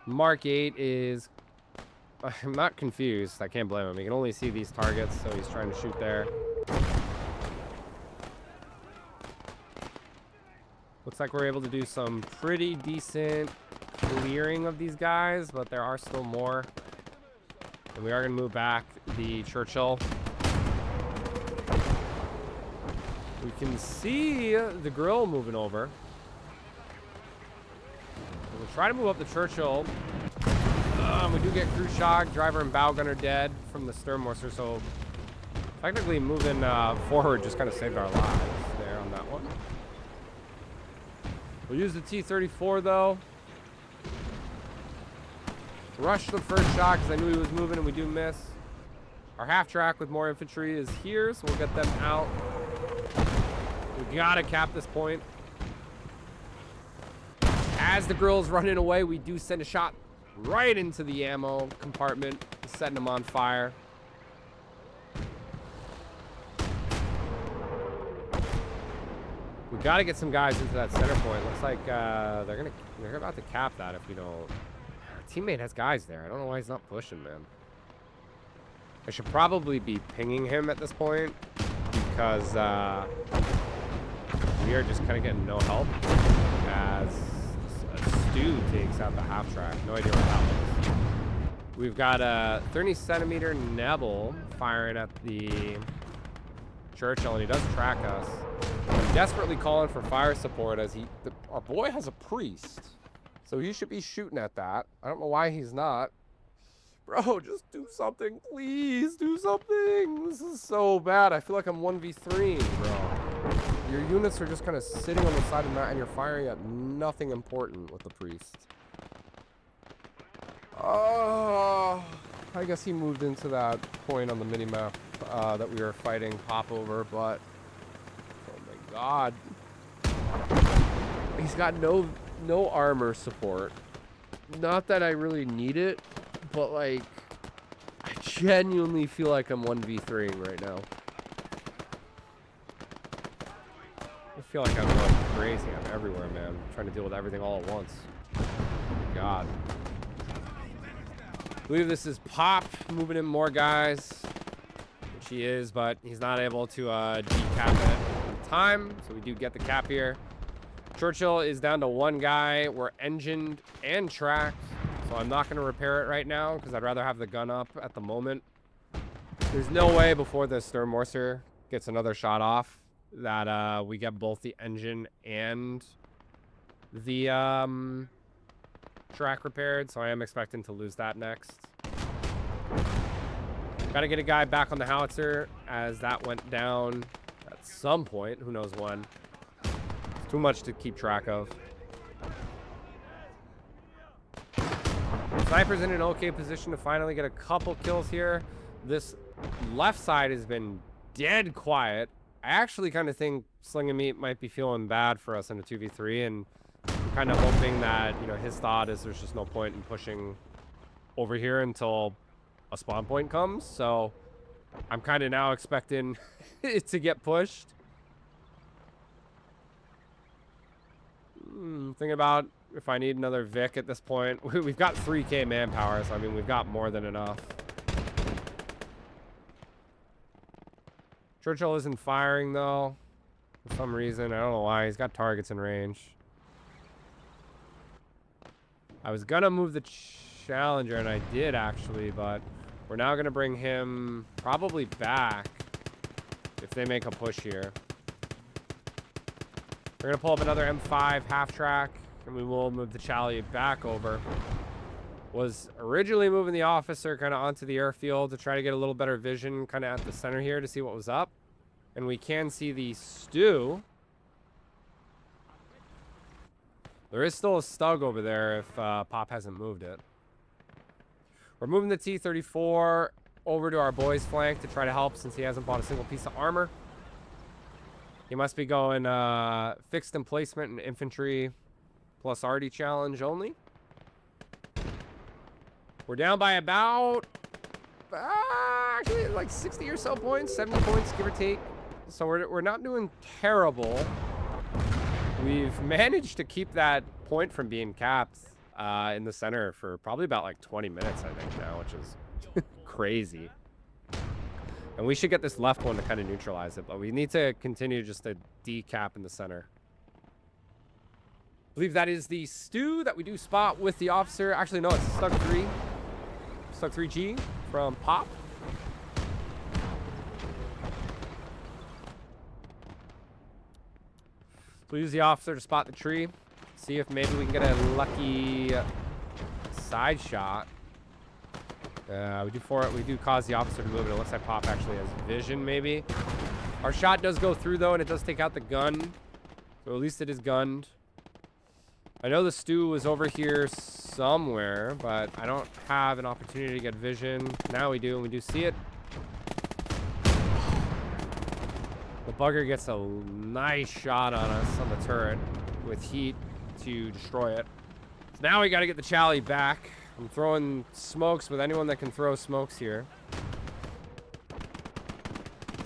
Mark 8 is... I'm not confused. I can't blame him. He can only see these targets, so he's trying to shoot there. Looks like we're able to do some pretty decent clearing of these guys, but there are still more. And we are going to move back the Churchill. We can see the grill moving over. We'll try to move up the Churchill. We do get crew shock, driver and bow gunner dead from the Sturm Mortar, so technically moving forward just kind of saved our lives there on that one. We'll use the T-34 though. Rush the first shot because I knew he was moving and we do miss. Our half track with more infantry is here, so we'll get them out. We gotta cap this point. As the grill's running away, we do send a shot right into the ammo compartment, setting them on fire. We got to get some guys into that center point. Looks like they're about to cap that if we don't. Our teammate has guys there. I don't know why he's not pushing, man. I should probably be pinging him at this point because we are just kind of getting no help as a Stu takes out the half track. No idea what that was. We've got a 30-centimeter Nebel firing at the Churchill, and he does track us. I'm desperately calling for fire support as our boy has a priest, so he should be shooting at that. I don't know why he's not. Bro, just do something, please. Do something. This is so bad. I feel like I'm 1v3, bro. Your units are just kind of sitting on the side of the map, and you're firing at nothing important with the priest. Oh, I guess he moved into that point on the minimap that we were fighting Pop over, but oh my god. He's got no armor support. Not that I really need it, but like I genuinely feel like I'm 1v3ing right now. I feel like I'm going crazy. I'm everywhere, man. I'm trying to deal with everything all at once. God. I believe this is Pop moving in more guys, which he is, but he's not able to decap it in time, so we do get the cap here. Churchill is down to one guy. We're engined and tracked, so I'm not going to repair it right now because I'd rather have the gun up at the moment. There's no way before the Sturmmorser gets another shot off that we get both the engine and the track repaired, so I am expecting to lose that next. Gotta get a guy back on the howitzer as that went down at some point. Who knows when. It's too much to keep track of. Sniper's in an okay position to finally get a couple kills here. This left side has been dead quiet. I actually kind of think Sling and Meat might be feeling bad for us in a 2v3, and I'm kind of hoping that, you know, his thought is there's just no point in pushing over here until a spawn point comes. So I'm kind of now expecting it to get pushed. Thinking about if I need another Vic at this point. We've got 3k manpower, so I mean, we've got more than enough. Churchill isn't firing, though, for some reason. I don't know why. He's got targets in range. I was going to move the Challenger, and I did, actually, but we're now going to bring him probably back if they make a push here. We're going to pull up another M5 half-track, and we will move the Chalet back over. Was originally moving the officer kind of onto the airfield to try to get a little better vision kind of at the center here to see what was up. And we can see the Stu. There is still a Stug over there if Pop hasn't moved it. We're moving the T-34 over to our boy's flank to try to help since he hasn't bought a single piece of armor. He must be going fixed emplacement and infantry plus RD challenge only. We're down by about, actually like 60 or so points, 70 points, give or take. So we're not doing terrible. We've managed to keep that point from being capped in the center for probably about like 20 minutes, I think now, which is crazy. And we should get this left one to kind of neutralize it, but we need to continue just to decap in the center. I believe that is the Stu that we do spot with the officer. Actually, no, it's Stug 3. Stug 3G from Pop. So we use the officer to spot the tree. See if maybe we can get a lucky side shot. We do cause the officer to move it. It looks like Pop actually has vision, maybe. Our shot does go through, though, and it does take out the gun. So at least it is gunned. I know the Stu was over here somewhere, but I don't have an opportunity to get vision. Now we do, and we do see it. The bugger gets a nice shot on us on the turret with heat to destroy it. So now we got to get the Chalet back. I'm throwing smokes with anyone that can throw smokes here.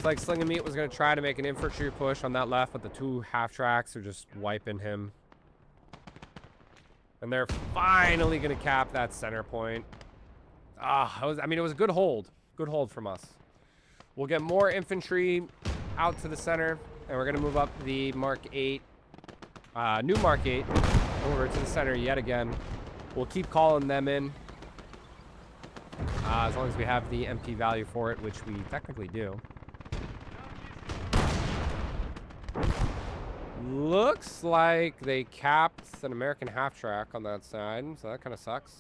Looks like Sling and Meat was going to try to make an infantry push on that left, but the 2 half-tracks are just wiping him. And they're finally going to cap that center point. I mean, it was a good hold. Good hold from us. We'll get more infantry out to the center, and we're going to move up the Mark 8, new Mark 8, over to the center yet again. We'll keep calling them in, as long as we have the MP value for it, which we technically do. Looks like they capped an American half-track on that side, so that kind of sucks.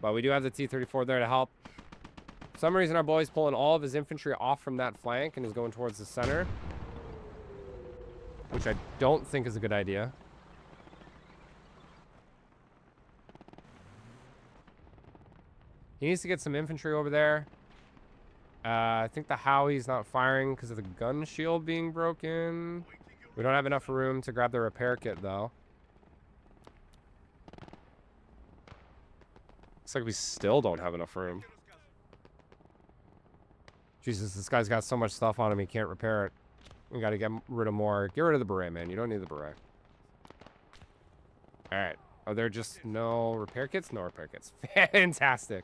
But we do have the T-34 there to help. For some reason, our boy's pulling all of his infantry off from that flank and is going towards the center, which I don't think is a good idea. He needs to get some infantry over there. I think the Howie's not firing because of the gun shield being broken. We don't have enough room to grab the repair kit, though. Looks like we still don't have enough room. Jesus, this guy's got so much stuff on him, he can't repair it. We gotta get rid of more. Get rid of the beret, man. You don't need the beret. Alright. Are there just no repair kits? No repair kits. Fantastic.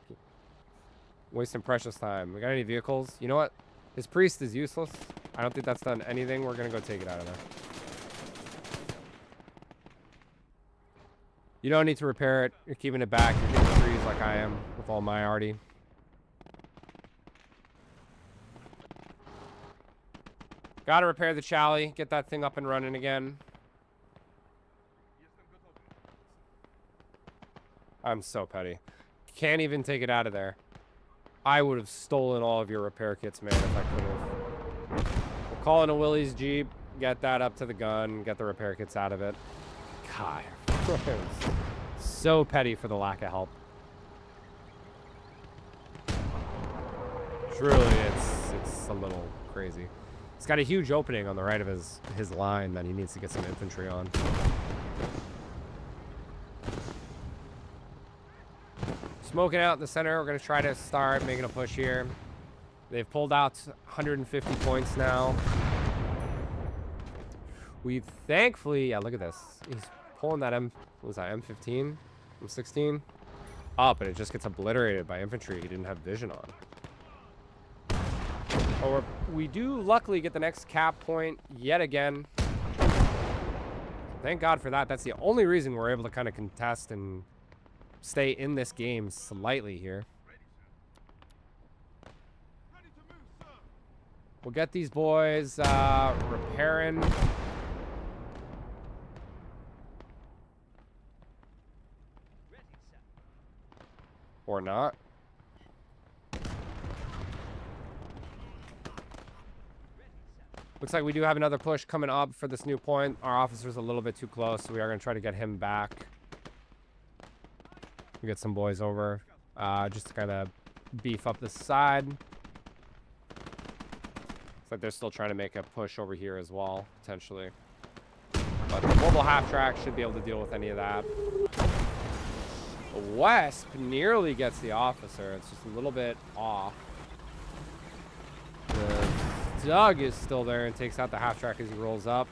Wasting precious time. We got any vehicles? You know what? His priest is useless. I don't think that's done anything. We're gonna go take it out of there. You don't need to repair it. You're keeping it back. You're hitting trees like I am with all my arty. Gotta repair the Chally. Get that thing up and running again. I'm so petty. Can't even take it out of there. I would have stolen all of your repair kits, man, if I could have. We'll call in a Willie's Jeep. Get that up to the gun. Get the repair kits out of it. God. So petty for the lack of help. Truly, it's a little crazy. He's got a huge opening on the right of his line that he needs to get some infantry on. Smoking out in the center. We're going to try to start making a push here. They've pulled out 150 points now. We thankfully... Yeah, look at this. He's pulling that what was that, M15? M16? Up, and it just gets obliterated by infantry he didn't have vision on. Oh, we do luckily get the next cap point yet again. Thank God for that. That's the only reason we're able to kind of contest and stay in this game slightly here. We'll get these boys repairing. Or not. Looks like we do have another push coming up for this new point. Our officer's a little bit too close, so we are going to try to get him back. We get some boys over just to kind of beef up the side. Looks like they're still trying to make a push over here as well, potentially. But the mobile half-track should be able to deal with any of that. The Wesp nearly gets the officer. It's just a little bit off. The Doug is still there and takes out the half-track as he rolls up.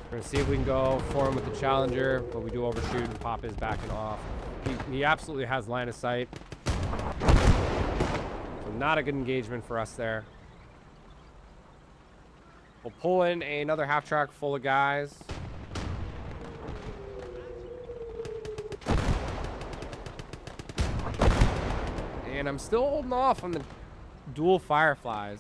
We're going to see if we can go for him with the Challenger, but we do overshoot and pop his backing off. He absolutely has line of sight. So not a good engagement for us there. We'll pull in another half-track full of guys. And I'm still holding off on the dual Fireflies.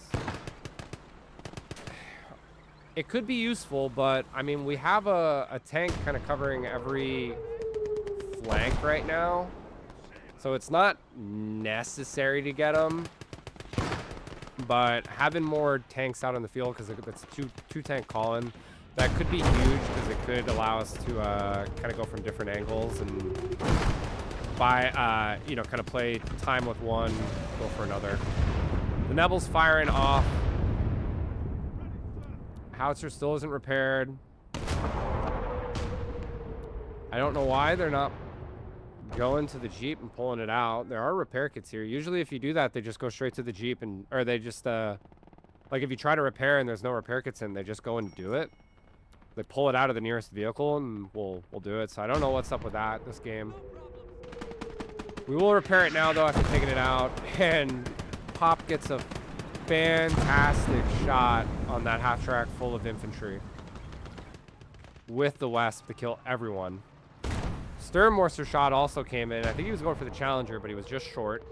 It could be useful, but, I mean, we have a tank kind of covering every flank right now. So it's not necessary to get them. But having more tanks out on the field, because it's two tank call-in, that could be huge, because it could allow us to kind of go from different angles and you know, kind of play time with one, go for another. The Nebel's firing off. Howitzer still isn't repaired. I don't know why they're not going to the Jeep and pulling it out. There are repair kits here. Usually if you do that, they just go straight to the Jeep or they just Like, if you try to repair and there's no repair kits in, they just go and do it. They pull it out of the nearest vehicle, and we'll do it. So I don't know what's up with that this game. We will repair it now, though, after taking it out. And Pop gets a fantastic shot on that half-track full of infantry. With the Wesp to kill everyone. Sternmorster shot also came in. I think he was going for the Challenger, but he was just short.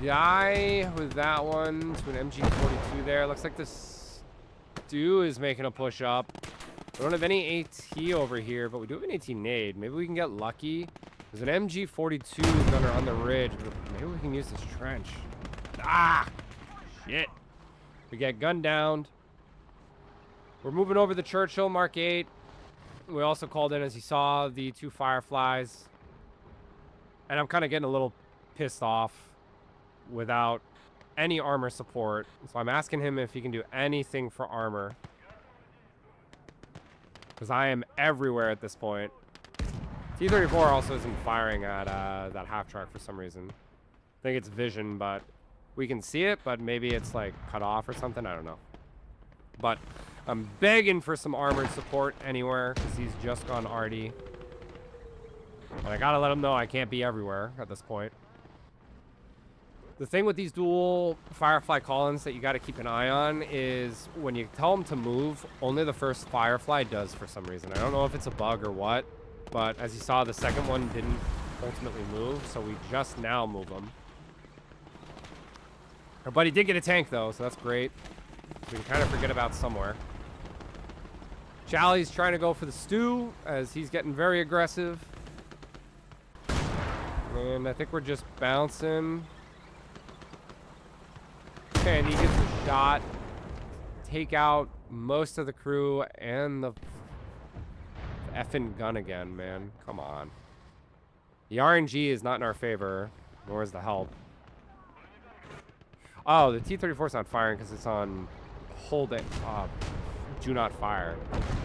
Die with that one to an MG42 there. Looks like this Stu is making a push up. We don't have any AT over here, but we do have an AT nade. Maybe we can get lucky. There's an MG42 gunner on the ridge, but maybe we can use this trench. Ah! Shit. We get gunned down. We're moving over the Churchill, Mark 8. We also called in, as you saw, the 2 Fireflies. And I'm kind of getting a little pissed off without any armor support. So I'm asking him if he can do anything for armor. Because I am everywhere at this point. T-34 also isn't firing at that half-track for some reason. I think it's vision, but we can see it, but maybe it's like cut off or something. I don't know. But I'm begging for some armored support anywhere because he's just gone arty. And I gotta let him know I can't be everywhere at this point. The thing with these dual Firefly call-ins that you got to keep an eye on is when you tell them to move, only the first Firefly does for some reason. I don't know if it's a bug or what, but as you saw, the second one didn't ultimately move, so we just now move them. Our buddy did get a tank, though, so that's great. We can kind of forget about somewhere. Charlie's trying to go for the Stu, as he's getting very aggressive. And I think we're just bouncing. And he gets a shot, take out most of the crew and the effing gun again, man. Come on. The RNG is not in our favor, nor is the help. Oh, the T-34's not firing because it's on hold it. Do not fire.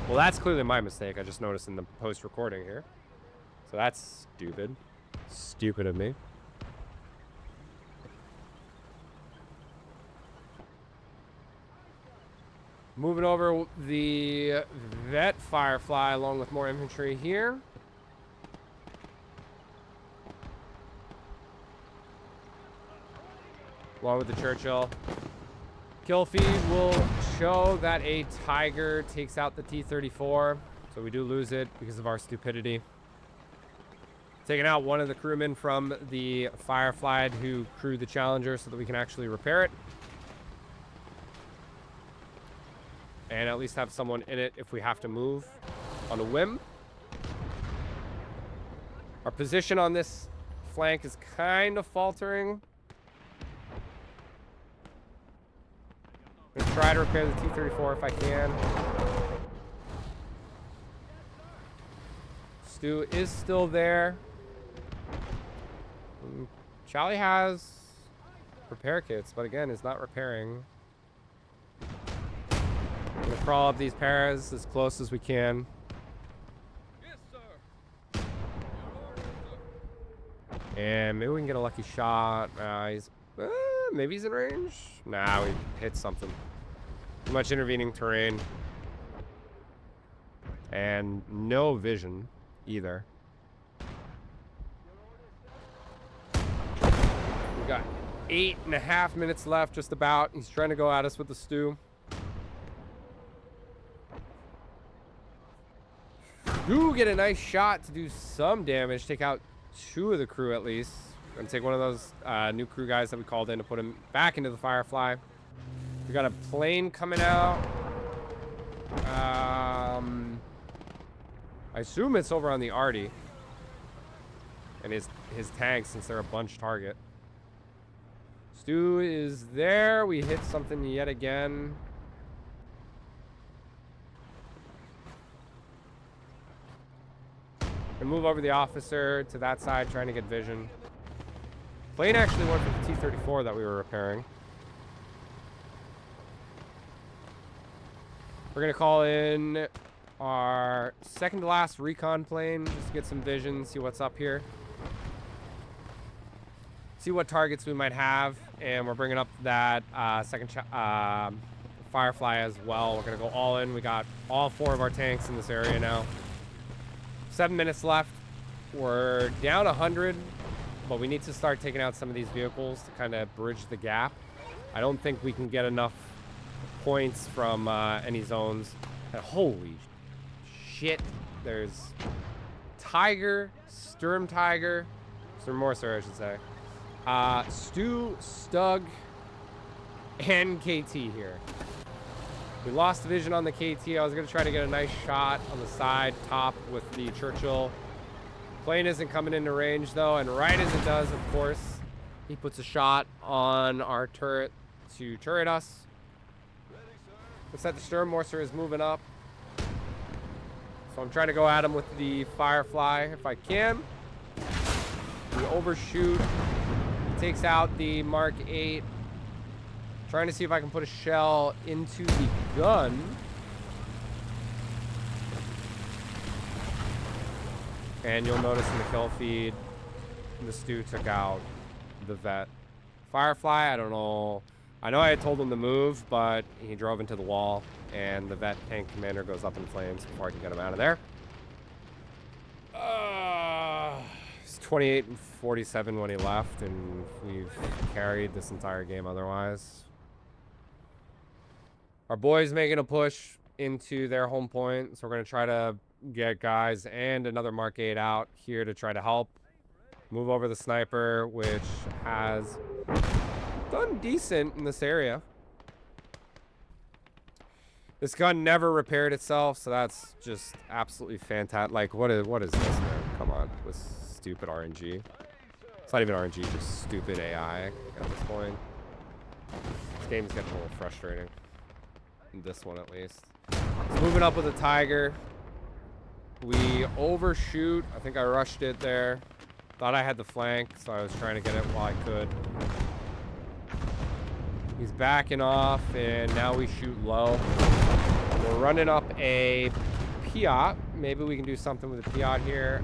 Well, that's clearly my mistake. I just noticed in the post-recording here. So that's stupid. Stupid of me. Moving over the Vet Firefly along with more infantry here. Along with the Churchill. Kill feed will show that a Tiger takes out the T-34. So we do lose it because of our stupidity. Taking out one of the crewmen from the Firefly who crewed the Challenger so that we can actually repair it. And at least have someone in it if we have to move on a whim. Our position on this flank is kind of faltering. I'm going to try to repair the T-34 if I can. Stu is still there. Charlie has repair kits, but again, is not repairing. I'm gonna crawl up these paras as close as we can. Yes, sir. And maybe we can get a lucky shot. Maybe he's in range. Nah, we hit something. Too much intervening terrain. And no vision either. We got 8.5 minutes left, just about. He's trying to go at us with the Stu. Do get a nice shot to do some damage. Take out 2 of the crew at least. Gonna take one of those new crew guys that we called in to put him back into the Firefly. We got a plane coming out. I assume it's over on the Arty. And his tanks, since they're a bunch target. Stu is there. We hit something yet again. And move over the officer to that side, trying to get vision. Plane actually went for the T-34 that we were repairing. We're going to call in our second to last recon plane. Just to get some vision, see what's up here. See what targets we might have. And we're bringing up that second Firefly as well. We're going to go all in. We got all 4 of our tanks in this area now. 7 minutes left. We're down 100, but we need to start taking out some of these vehicles to kind of bridge the gap. I don't think we can get enough points from any zones. And holy shit. There's Tiger, Sturm Tiger, Morser, I should say. Stu, Stug, and KT here. We lost the vision on the KT. I was going to try to get a nice shot on the side top with the Churchill. Plane isn't coming into range, though, and right as it does, of course, he puts a shot on our turret to turret us. Looks like the Sturm Morser is moving up. So I'm trying to go at him with the Firefly if I can. We overshoot. He takes out the Mark 8. Trying to see if I can put a shell into the gun. And you'll notice in the kill feed, the Stu took out the vet. Firefly, I don't know. I know I had told him to move, but he drove into the wall, and the vet tank commander goes up in flames before I can get him out of there. It's 28 and 47 when he left, and we've carried this entire game otherwise. Our boys making a push into their home point, so we're going to try to get guys and another Mark 8 out here to try to help. Move over the sniper, which has done decent in this area. This gun never repaired itself, so that's just absolutely fantastic. Like, what is this, man? Come on, with stupid RNG. It's not even RNG, just stupid AI at this point. This game's getting a little frustrating. This one, at least. It's moving up with a Tiger. We overshoot. I think I rushed it there. Thought I had the flank, so I was trying to get it while I could. He's backing off, and now we shoot low. We're running up a Piat. Maybe we can do something with the Piat here.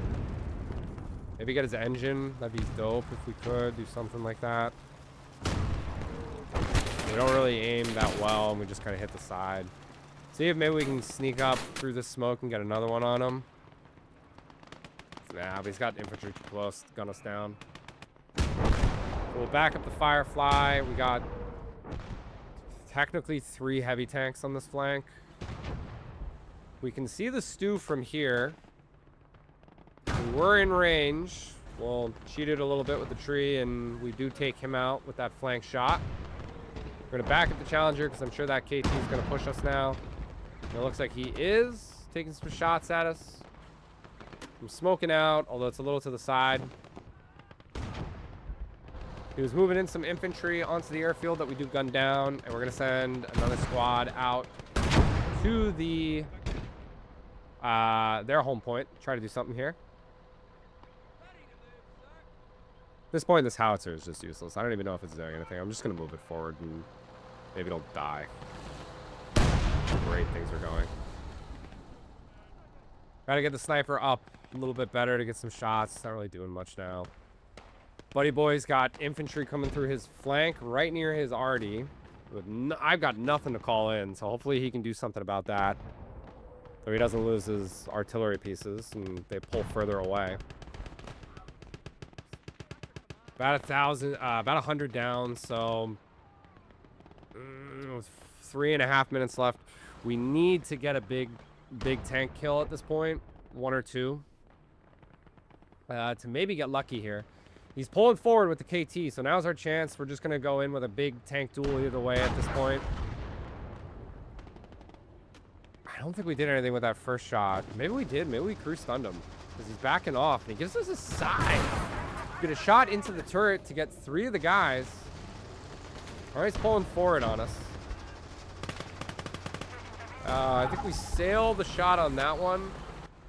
Maybe get his engine. That'd be dope if we could do something like that. We don't really aim that well, and we just kind of hit the side. See if maybe we can sneak up through the smoke and get another one on him. Nah, but he's got infantry too close to gun us down. We'll back up the Firefly. We got technically 3 heavy tanks on this flank. We can see the Stu from here. We were in range. We'll cheat it a little bit with the tree, and we do take him out with that flank shot. We're going to back up the Challenger because I'm sure that KT is going to push us now. And it looks like he is taking some shots at us. I'm smoking out, although it's a little to the side. He was moving in some infantry onto the airfield that we do gun down, and we're going to send another squad out to the their home point. Try to do something here. At this point, this howitzer is just useless. I don't even know if it's doing anything. I'm just going to move it forward, and maybe it'll die. Great, things are going. Gotta get the sniper up a little bit better to get some shots. It's not really doing much now. Buddy Boy's got infantry coming through his flank right near his RD. I've got nothing to call in, so hopefully he can do something about that. So he doesn't lose his artillery pieces and they pull further away. About 100 down, so 3.5 minutes left. We need to get a big tank kill at this point, 1 or 2, to maybe get lucky here. He's pulling forward with the KT, so now's our chance. We're just going to go in with a big tank duel either way at this point. I don't think we did anything with that first shot. Maybe we did. Maybe we crew stunned him because he's backing off, and he gives us a side. Get a shot into the turret to get 3 of the guys. All right, he's pulling forward on us. I think we sailed the shot on that one.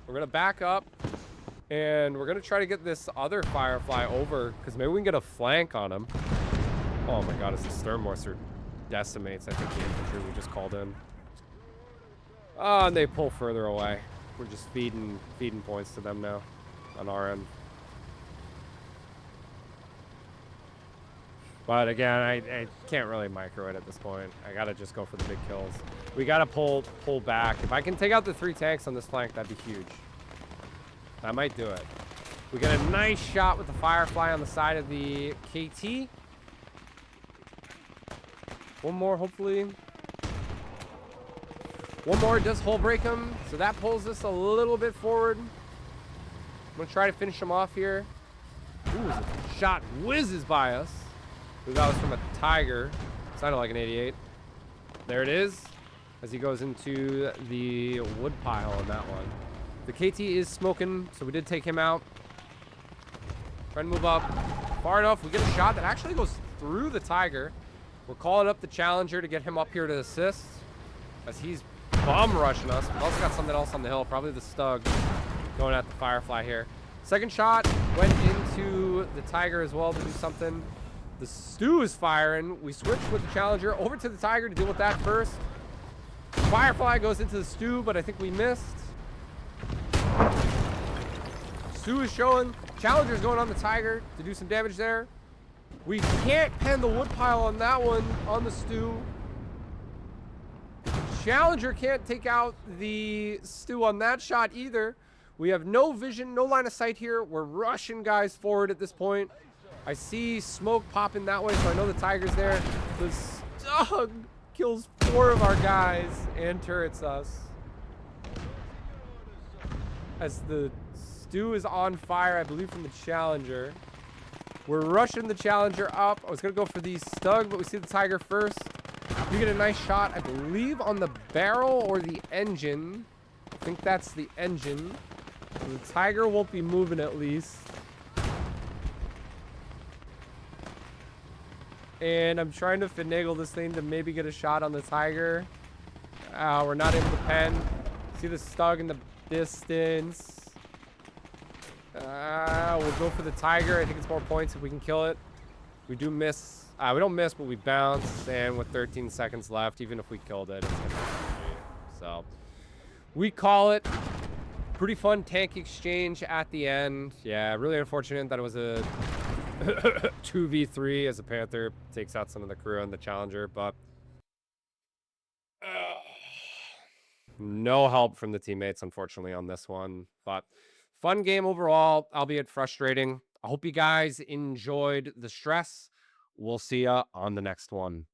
We're going to back up, and we're going to try to get this other Firefly over, because maybe we can get a flank on him. Oh my god, as the Sturm Morser decimates, I think, the infantry we just called in. Oh, and they pull further away. We're just feeding points to them now on our end. But again, I can't really micro it at this point. I gotta just go for the big kills. We gotta pull back. If I can take out the 3 tanks on this flank, that'd be huge. I might do it. We got a nice shot with the Firefly on the side of the KT. One more, hopefully. One more does hull break him, so that pulls us a little bit forward. I'm gonna try to finish him off here. Ooh, the shot whizzes by us. Ooh, that was from a Tiger. Sounded like an 88. There it is, as he goes into the wood pile on that one. The KT is smoking, so we did take him out. Trying to move up far enough. We get a shot that actually goes through the Tiger. We're calling up the Challenger to get him up here to assist, as he's bomb rushing us. We've also got something else on the hill, probably the Stug going at the Firefly here. Second shot went into the Tiger as well to do something. The Stew is firing. We switched with the Challenger over to the Tiger to deal with that first. Firefly goes into the Stew, but I think we missed. Stew is showing. Challenger's going on the Tiger to do some damage there. We can't pen the wood pile on that one on the Stew. Challenger can't take out the Stew on that shot either. We have no vision, no line of sight here. We're rushing guys forward at this point. I see smoke popping that way, so I know the Tiger's there. The Stug kills 4 of our guys and turrets us. As the Stew is on fire, I believe, from the Challenger. We're rushing the Challenger up. I was going to go for the Stug, but we see the Tiger first. We get a nice shot, I believe, on the barrel or the engine. I think that's the engine. The Tiger won't be moving at least. And I'm trying to finagle this thing to maybe get a shot on the Tiger. We're not able to pen. See the Stug in the distance. We'll go for the Tiger. I think it's more points if we can kill it. We do miss. We don't miss, but we bounce. And with 13 seconds left, even if we killed it, it's going to be GG. So we call it. Pretty fun tank exchange at the end. Yeah, really unfortunate that it was a 2v3 as a Panther takes out some of the crew and the Challenger, but no help from the teammates, unfortunately, on this one. But fun game overall, albeit frustrating. I hope you guys enjoyed the stress. We'll see ya on the next one.